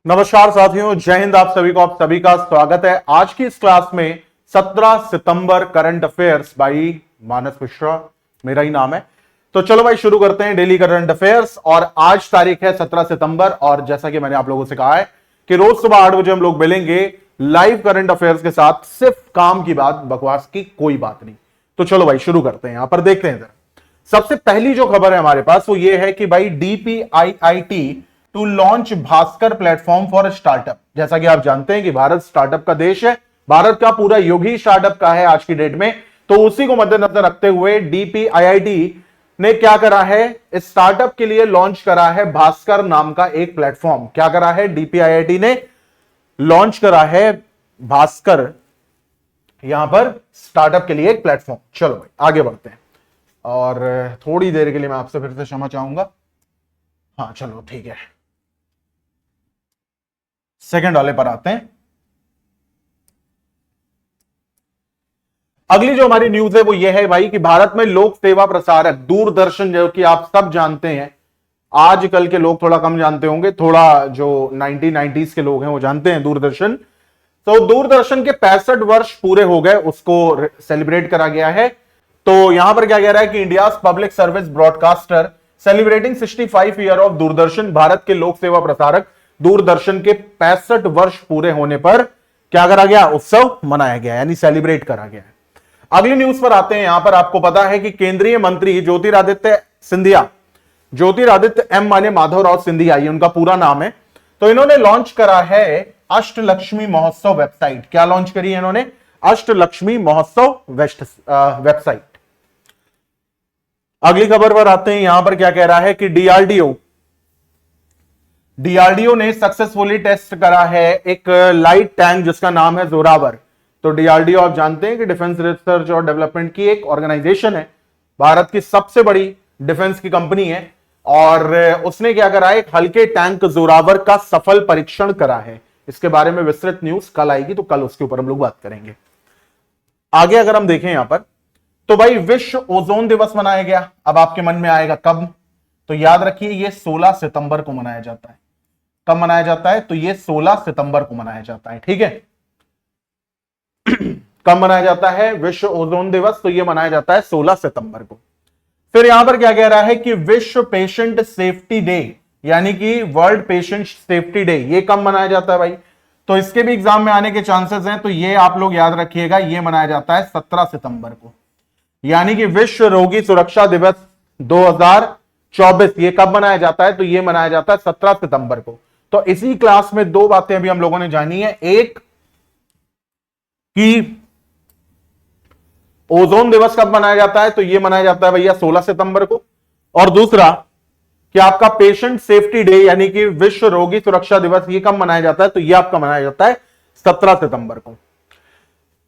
नमस्कार साथियों, जय हिंद। आप सभी का स्वागत है आज की इस क्लास में। 17 सितंबर करंट अफेयर्स बाई मानस मिश्रा मेरा ही नाम है। तो चलो भाई शुरू करते हैं डेली करंट अफेयर्स। और आज तारीख है 17 सितंबर और जैसा कि मैंने आप लोगों से कहा है कि रोज सुबह 8 बजे हम लोग मिलेंगे लाइव करंट अफेयर्स के साथ। सिर्फ काम की बात, बकवास की कोई बात नहीं। तो चलो भाई शुरू करते हैं। यहां पर देखते हैं जरा। सबसे पहली जो खबर है हमारे पास वो ये है कि भाई DPIIT to launch Bhaskar platform for startup. जैसा कि आप जानते हैं कि भारत स्टार्टअप का देश है, भारत का पूरा युग ही स्टार्टअप का है आज की डेट में। तो उसी को मद्देनजर रखते हुए डीपीआईआईटी ने क्या करा है, स्टार्टअप के लिए लॉन्च करा है भास्कर नाम का एक प्लेटफॉर्म। क्या करा है, डीपीआईआईटी ने लॉन्च करा है भास्कर, यहां पर स्टार्टअप के लिए एक प्लेटफॉर्म। चलो भाई आगे बढ़ते हैं और थोड़ी देर के लिए मैं आपसे फिर से क्षमा चाहूंगा। हाँ चलो ठीक है, सेकंड वाले पर आते हैं। अगली जो हमारी न्यूज है वो ये है भाई कि भारत में लोक सेवा प्रसारक दूरदर्शन, जो कि आप सब जानते हैं, आजकल के लोग थोड़ा कम जानते होंगे, थोड़ा जो 1990s के लोग हैं वो जानते हैं दूरदर्शन। तो दूरदर्शन के 65 वर्ष पूरे हो गए, उसको सेलिब्रेट करा गया है। तो यहां पर क्या कह रहा है कि India public service broadcaster celebrating 65 year of Doordarshan. Bharat के लोक सेवा प्रसारक दूरदर्शन के 65 वर्ष पूरे होने पर क्या करा गया, उत्सव मनाया गया, यानी सेलिब्रेट करा गया है। अगली न्यूज पर आते हैं। यहां पर आपको पता है कि केंद्रीय मंत्री ज्योतिरादित्य सिंधिया, ज्योतिरादित्य एम माने माधवराव सिंधिया, ये उनका पूरा नाम है। तो इन्होंने लॉन्च करा है अष्टलक्ष्मी महोत्सव वेबसाइट। क्या लॉन्च करी है इन्होंने, अष्टलक्ष्मी महोत्सव वेबसाइट। अगली खबर पर आते हैं। यहां पर क्या कह रहा है कि डीआरडीओ ने सक्सेसफुली टेस्ट करा है एक लाइट टैंक जिसका नाम है जोरावर। तो डीआरडीओ आप जानते हैं कि डिफेंस रिसर्च और डेवलपमेंट की एक ऑर्गेनाइजेशन है, भारत की सबसे बड़ी डिफेंस की कंपनी है। और उसने क्या करा है, एक हल्के टैंक जोरावर का सफल परीक्षण करा है। इसके बारे में विस्तृत न्यूज कल आएगी, तो कल उसके ऊपर हम लोग बात करेंगे। आगे अगर हम देखें यहां पर, तो भाई विश्व ओजोन दिवस मनाया गया। अब आपके मन में आएगा कब, तो याद रखिए ये 16 सितंबर को मनाया जाता है। कब मनाया जाता है, तो ये 16 सितंबर को मनाया जाता है। ठीक है, कब मनाया जाता है विश्व ओजोन दिवस, तो ये मनाया जाता है 16 सितंबर को। फिर यहां पर क्या कह रहा है कि विश्व पेशेंट सेफ्टी डे, यानी कि वर्ल्ड पेशेंट सेफ्टी डे, ये कब मनाया जाता है भाई, तो इसके भी एग्जाम में आने के चांसेस हैं। तो ये आप लोग याद रखिएगा, ये मनाया जाता है 17 सितंबर को। यानी कि विश्व रोगी सुरक्षा दिवस 2024 ये कब मनाया जाता है, तो ये मनाया जाता है 17 सितंबर को। तो इसी क्लास में दो बातें अभी हम लोगों ने जानी है, एक कि ओजोन दिवस कब मनाया जाता है, तो ये मनाया जाता है भैया 16 सितंबर को। और दूसरा कि आपका पेशेंट सेफ्टी डे यानी कि विश्व रोगी सुरक्षा दिवस ये कब मनाया जाता है, तो ये आपका मनाया जाता है 17 सितंबर को।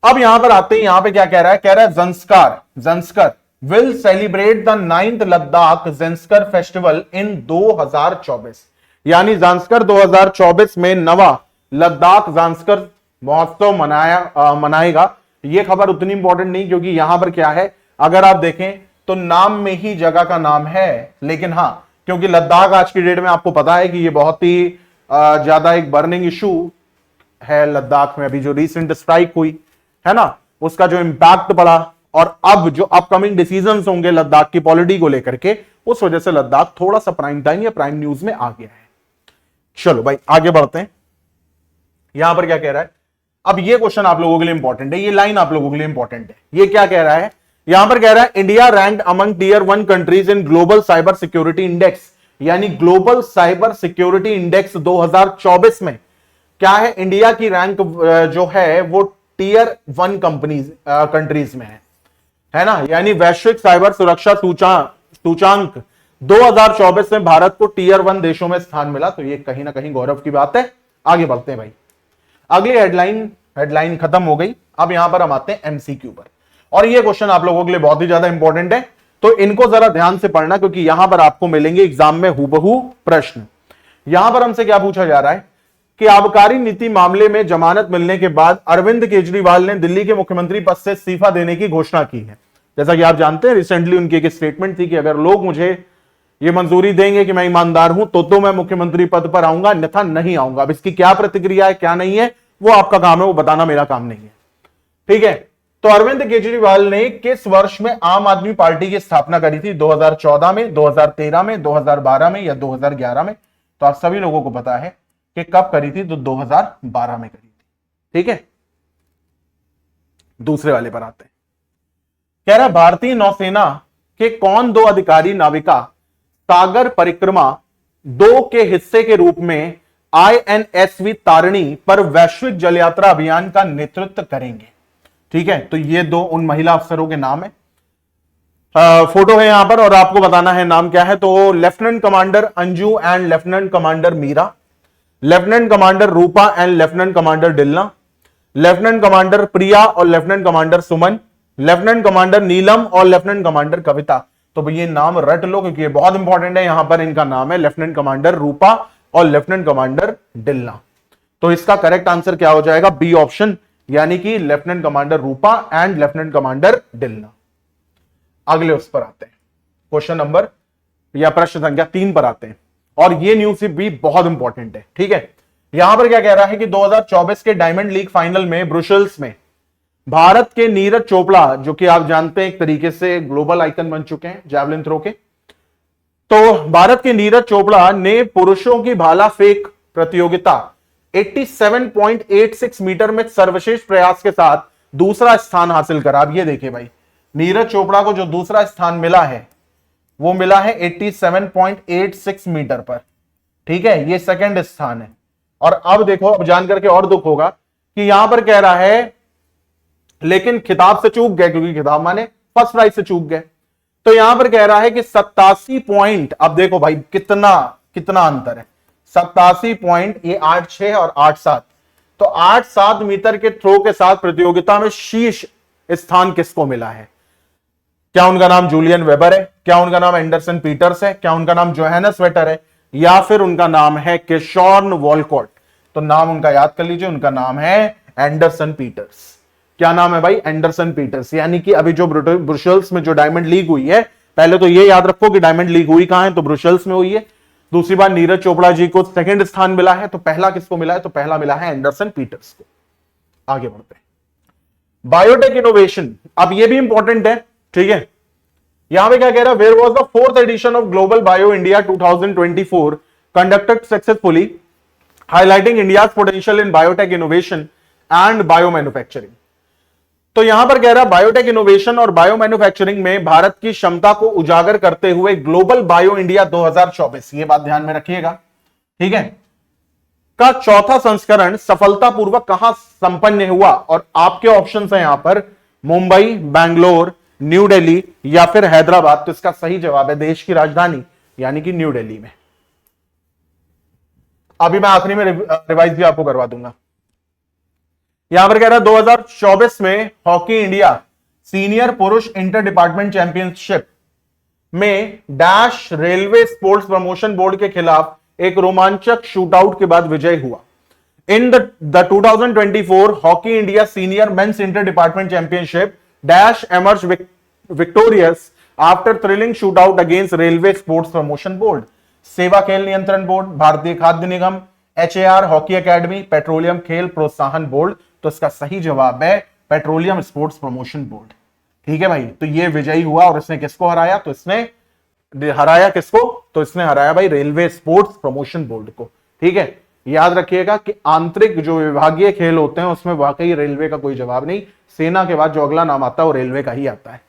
अब यहां पर आते हैं, यहां पे क्या कह रहा है, कह रहा है Zanskar will celebrate the 9th Ladakh Zanskar festival in 2024। यानी ज़ंस्कर 2024 में नवा लद्दाख ज़ंस्कर महोत्सव मनाएगा। यह खबर उतनी इंपॉर्टेंट नहीं, क्योंकि यहां पर क्या है, अगर आप देखें तो नाम में ही जगह का नाम है, लेकिन हां क्योंकि लद्दाख आज की डेट में आपको पता है कि ये बहुत ही ज्यादा एक बर्निंग इशू है लद्दाख में। अभी जो रिसेंट स्ट्राइक हुई है ना, उसका जो इंपैक्ट पड़ा, और अब जो अपकमिंग डिसीजंस होंगे लद्दाख की पॉलिटी को लेकर के, उस वजह से लद्दाख थोड़ा सा प्राइम टाइम या प्राइम न्यूज में आ गया है। चलो भाई आगे बढ़ते हैं। यहां पर क्या कह रहा है, अब ये क्वेश्चन आप लोगों के लिए इंपॉर्टेंट है, ये लाइन आप लोगों के लिए इंपॉर्टेंट है। ये क्या कह रहा है, यहां पर कह रहा है India ranked among tier 1 countries in global cyber security index. यानी ग्लोबल साइबर सिक्योरिटी इंडेक्स 2024 में क्या है, इंडिया की रैंक जो है वो टियर 1 कंट्रीज में है ना। यानी वैश्विक साइबर सुरक्षा सूचांक 2024 में भारत को टियर 1 देशों में स्थान मिला। तो ये कहीं ना कहीं गौरव की बात है। आगे बढ़ते हैं भाई, अगली हेडलाइन खत्म हो गई। अब यहां पर हम आते हैं एमसीक्यू पर, और ये क्वेश्चन आप लोगों के लिए बहुत ही ज्यादा इंपॉर्टेंट है, तो इनको जरा ध्यान से पढ़ना, क्योंकि यहां पर आपको मिलेंगे एग्जाम में हूबहू प्रश्न। यहां पर हमसे क्या पूछा जा रहा है कि आबकारी नीति मामले में जमानत मिलने के बाद अरविंद केजरीवाल ने दिल्ली के मुख्यमंत्री पद से इस्तीफा देने की घोषणा की है। जैसा कि आप जानते हैं रिसेंटली उनकी एक स्टेटमेंट थी कि अगर लोग मुझे ये मंजूरी देंगे कि मैं ईमानदार हूं तो मैं मुख्यमंत्री पद पर आऊंगा, अन्यथा नहीं आऊंगा। अब इसकी क्या प्रतिक्रिया है क्या नहीं है वो आपका काम है, वो बताना मेरा काम नहीं है। ठीक है, तो अरविंद केजरीवाल ने किस वर्ष में आम आदमी पार्टी की स्थापना करी थी? 2014 में, 2013 में, 2012 में या 2011 में? तो आप सभी लोगों को पता है कि कब करी थी, तो 2012 में करी थी। ठीक है, दूसरे वाले पर आते हैं। कह रहा भारतीय नौसेना के कौन दो अधिकारी नाविका सागर परिक्रमा 2 के हिस्से के रूप में INSV तारिणी पर वैश्विक जल यात्रा अभियान का नेतृत्व करेंगे? ठीक है, तो ये दो उन महिला अफसरों के नाम है। फोटो है यहां पर और आपको बताना है नाम क्या है। तो lieutenant commander Anju and lieutenant commander Meera, lieutenant commander Roopa and lieutenant commander Dilla, lieutenant commander Priya और lieutenant commander Suman, lieutenant commander Neelam और लेफ्टिनेंट कमांडर कविता। तो भाई ये नाम रट लो क्योंकि ये बहुत इंपॉर्टेंट है। यहां पर इनका नाम है लेफ्टिनेंट कमांडर रूपा और लेफ्टिनेंट कमांडर डिल्ला। तो इसका करेक्ट आंसर क्या हो जाएगा? बी ऑप्शन, यानी कि lieutenant commander Roopa and lieutenant commander Dilla. अगले उस पर आते हैं, क्वेश्चन नंबर या प्रश्न संख्या 3 पर आते हैं और ये न्यूज भी बहुत इंपॉर्टेंट है। ठीक है, यहां पर क्या कह रहा है कि 2024 के डायमंड लीग फाइनल में ब्रुसेल्स में भारत के नीरज चोपड़ा, जो कि आप जानते हैं एक तरीके से ग्लोबल आइकन बन चुके हैं जैवलिन थ्रो के, तो भारत के नीरज चोपड़ा ने पुरुषों की भाला फेंक प्रतियोगिता 87.86 मीटर में सर्वश्रेष्ठ प्रयास के साथ दूसरा स्थान हासिल करा। अब ये देखिए भाई, नीरज चोपड़ा को जो दूसरा स्थान मिला है वो मिला है 87.86 मीटर पर। ठीक है, ये सेकंड स्थान है। और अब देखो, अब जान करके और दुख होगा कि यहां पर कह रहा है लेकिन खिताब से चूक गए, क्योंकि खिताब माने फर्स्ट प्राइज से चूक गए। तो यहां पर कह रहा है कि 87 पॉइंट, अब देखो भाई कितना कितना अंतर है, 87 पॉइंट, ये 8-6 और 8-7, तो 8-7 मीटर के थ्रो के साथ प्रतियोगिता में शीर्ष स्थान किसको मिला है? क्या उनका नाम जूलियन वेबर है? क्या उनका नाम एंडरसन पीटर्स है? क्या उनका नाम जोहानस वेटर है? या फिर उनका नाम है केशॉर्न वॉलकॉट? तो नाम उनका याद कर लीजिए, उनका नाम है एंडरसन पीटर्स। क्या नाम है भाई? Anderson Peters. यानी कि अभी जो ब्रुसेल्स में जो डायमंड लीग हुई है, पहले तो ये याद रखो कि डायमंड लीग हुई कहां है, तो ब्रुसेल्स में हुई है। दूसरी बार नीरज चोपड़ा जी को सेकंड स्थान मिला है, तो पहला किसको मिला है? तो पहला मिला है एंडरसन पीटर्स को। आगे बढ़ते हैं, बायोटेक इनोवेशन, अब ये भी इंपॉर्टेंट है। ठीक है, यहां पे क्या कह रहा है? Where was the 4th edition of global bio India 2024 conducted successfully highlighting India's potential in biotech innovation and bio manufacturing. तो यहां पर कह रहा है बायोटेक इनोवेशन और बायो मैन्युफैक्चरिंग में भारत की क्षमता को उजागर करते हुए ग्लोबल बायो इंडिया 2024, ये बात ध्यान में रखिएगा, ठीक है, का चौथा संस्करण सफलतापूर्वक कहां संपन्न हुआ? और आपके ऑप्शंस हैं यहां पर मुंबई, बैंगलोर, न्यू दिल्ली या फिर हैदराबाद। तो इसका सही जवाब है देश की राजधानी यानी कि न्यू दिल्ली में। अभी मैं आखिरी में रिवाइज भी आपको करवा दूंगा। यहां पर कह रहा है 2024 में हॉकी इंडिया सीनियर पुरुष इंटर डिपार्टमेंट चैंपियनशिप में dash railway sports promotion board के खिलाफ एक रोमांचक शूटआउट के बाद विजय हुआ। In the 2024 hockey India senior mains inter department championship dash emerge victorious after thrilling shootout against railway sports promotion board, सेवा खेल नियंत्रण बोर्ड, भारतीय खाद्य निगम, HAR हॉकी एकेडमी, पेट्रोलियम खेल प्रोत्साहन बोर्ड। तो इसका सही जवाब है पेट्रोलियम स्पोर्ट्स प्रमोशन बोर्ड। ठीक है भाई, तो ये विजयी हुआ और इसने किसको हराया? तो इसने हराया किसको? तो इसने हराया भाई रेलवे स्पोर्ट्स प्रमोशन बोर्ड को। ठीक है, याद रखिएगा कि आंतरिक जो विभागीय खेल होते हैं उसमें वाकई रेलवे का कोई जवाब नहीं, सेना के बाद जो अगला नाम आता है वो रेलवे का ही आता है।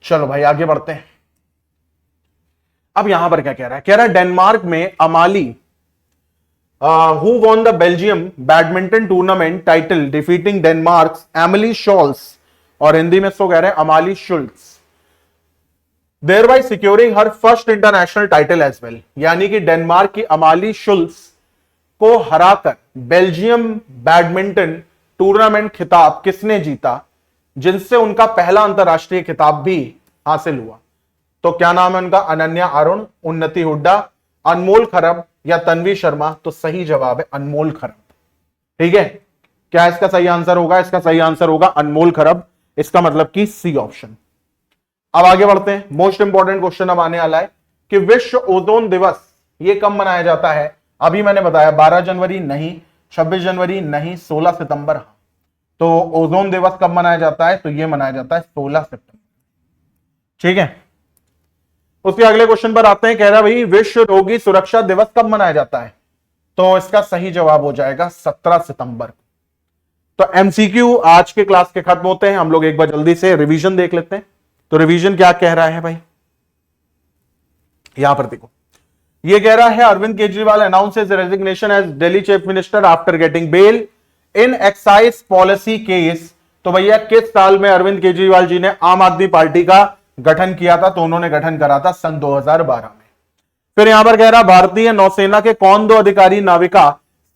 चलो भाई आगे बढ़ते हैं। अब यहां पर क्या कह रहा है? कह रहा है डेनमार्क में अमाली who won the Belgium badminton tournament title defeating Denmark's Emily shawls, और हिंदी में इसको कह रहे हैं अमाली Schultz, thereby securing her first international title as well। यानी कि डेनमार्क की अमाली शुल्ट्स को हराकर बेल्जियम बैडमिंटन टूर्नामेंट खिताब किसने जीता, जिनसे उनका पहला अंतरराष्ट्रीय खिताब भी हासिल हुआ? तो क्या नाम है उनका? अनन्या अरुण, उन्नति हुड्डा, अनमोल खरब या तन्वी शर्मा। तो सही जवाब है अनमोल खरब। ठीक है, क्या इसका सही आंसर होगा? इसका सही आंसर होगा अनमोल खरब। इसका मतलब कि सी ऑप्शन। अब आगे बढ़ते हैं, मोस्ट इंपॉर्टेंट क्वेश्चन अब आने वाला है कि विश्व ओजोन दिवस ये कब मनाया जाता है? अभी मैंने बताया 12 जनवरी नहीं, 26 जनवरी नहीं, 16 सितंबर। तो ओजोन दिवस कब मनाया जाता है? तो ये मनाया जाता है 16 सितंबर। ठीक है, उसके अगले क्वेश्चन पर आते हैं। कह रहा है भाई विश्व रोगी सुरक्षा दिवस कब मनाया जाता है? तो इसका सही जवाब हो जाएगा 17 सितंबर। तो एमसीक्यू आज के क्लास के खत्म होते हैं। हम लोग एक बार जल्दी से रिवीजन देख लेते हैं। तो रिवीजन क्या कह रहा है भाई, यहां पर देखो, ये कह रहा है Arvind Kejriwal announces resignation as Delhi chief minister after getting bail in excise policy case. तो भैया किस साल में अरविंद केजरीवाल जी ने आम आदमी पार्टी का गठन किया था? तो उन्होंने गठन करा था सन 2012 में। फिर यहां पर कह रहा भारतीय नौसेना के कौन दो अधिकारी नाविका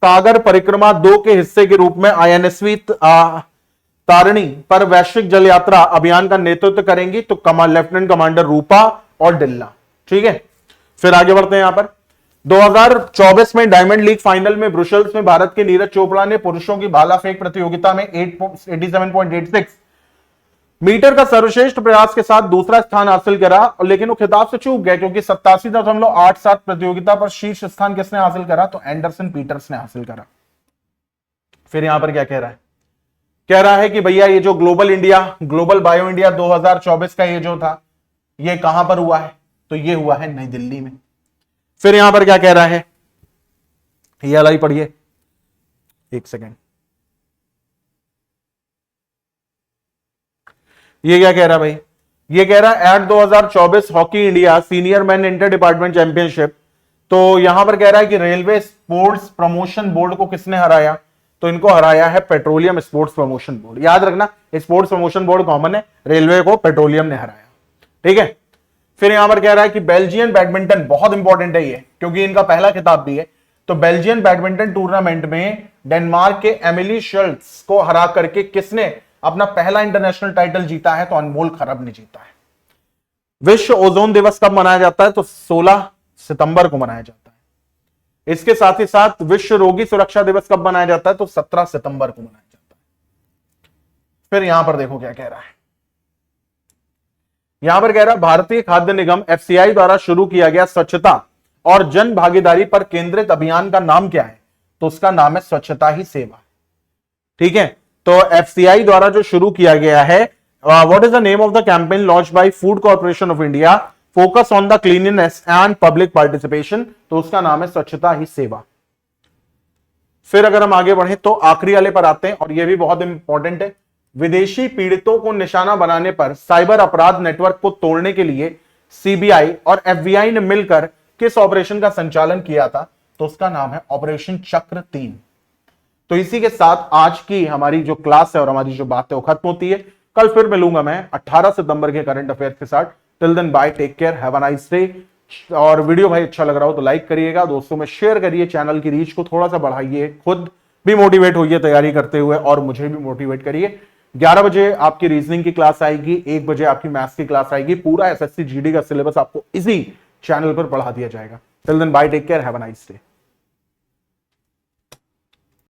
सागर परिक्रमा 2 के हिस्से के रूप में आईएनएसवी तारिणी पर वैश्विक जल यात्रा अभियान का नेतृत्व करेंगी? तो लेफ्टिनेंट कमांडर रूपा और डिल्ला। ठीक है, फिर आगे बढ़ते हैं। यहां पर 2024 में डायमंड लीग फाइनल में ब्रुसेल्स में भारत के नीरज चोपड़ा ने पुरुषों की भाला फेंक प्रतियोगिता में 87.86 मीटर का सर्वश्रेष्ठ प्रयास के साथ दूसरा स्थान हासिल करा, लेकिन वो खिताब से चूक गए क्योंकि 87.87 प्रतियोगिता पर शीर्ष स्थान किसने हासिल करा? तो एंडरसन पीटर्स ने हासिल करा। फिर यहां पर क्या कह रहा है? कह रहा है कि भैया ये जो ग्लोबल बायो इंडिया 2024 का ये जो था, ये कहां पर हुआ है? तो ये हुआ है नई दिल्ली में। फिर यहां पर क्या कह रहा है, ये अलग पढ़िए, एक सेकेंड। ये क्या कह रहा है भाई? ये कह रहा है at 2024 hockey India senior man inter department championship. तो यहां पर कह रहा है कि रेलवे स्पोर्ट्स प्रमोशन बोर्ड को किसने हराया? तो इनको हराया है पेट्रोलियम स्पोर्ट्स प्रमोशन बोर्ड। याद रखना, स्पोर्ट्स प्रमोशन बोर्ड कॉमन है, रेलवे को पेट्रोलियम ने हराया। ठीक है, फिर यहां पर कह रहा है कि बेल्जियन बैडमिंटन, बहुत इंपॉर्टेंट है ये क्योंकि इनका पहला खिताब भी है। तो बेल्जियन बैडमिंटन टूर्नामेंट में डेनमार्क के एमिली शल्ट्स को हरा करके किसने अपना पहला इंटरनेशनल टाइटल जीता है? तो अनमोल खरब ने जीता है। विश्व ओजोन दिवस कब मनाया जाता है? तो 16 सितंबर को मनाया जाता है। इसके साथ ही साथ विश्व रोगी सुरक्षा दिवस कब मनाया जाता है? तो 17 सितंबर को मनाया जाता है। फिर यहां पर देखो क्या कह रहा है। यहां पर कह रहा है भारतीय खाद्य निगम एफसीआई द्वारा शुरू किया गया स्वच्छता और जन भागीदारी पर केंद्रित अभियान का नाम क्या है? तो उसका नाम है स्वच्छता ही सेवा। ठीक है, तो एफसीआई द्वारा जो शुरू किया गया है, what is the name of the campaign launched by food corporation of India focus on the cleanliness and public participation? तो उसका नाम है स्वच्छता ही सेवा। फिर अगर हम आगे बढ़े तो आखिरी वाले पर आते हैं और यह भी बहुत इंपॉर्टेंट है। विदेशी पीड़ितों को निशाना बनाने पर साइबर अपराध नेटवर्क को तोड़ने के लिए सीबीआई और एफबीआई ने मिलकर किस ऑपरेशन का संचालन किया था? तो उसका नाम है ऑपरेशन चक्र 3। तो इसी के साथ आज की हमारी जो क्लास है और हमारी जो बात है वो खत्म होती है। कल फिर मिलूंगा मैं 18 सितंबर के करंट अफेयर्स के साथ। Till then bye, take care, have a nice day. और वीडियो भाई अच्छा लग रहा हो तो लाइक करिएगा, दोस्तों में शेयर करिए, चैनल की रीच को थोड़ा सा बढ़ाइए, खुद भी मोटिवेट होइए तैयारी करते हुए और मुझे भी मोटिवेट करिए। 11 बजे आपकी रीजनिंग की क्लास आएगी, 1 बजे आपकी मैथ्स की क्लास आएगी। पूरा एसएससी जीडी का सिलेबस आपको इसी चैनल पर पढ़ा दिया जाएगा। Till then bye, take care, have a nice day.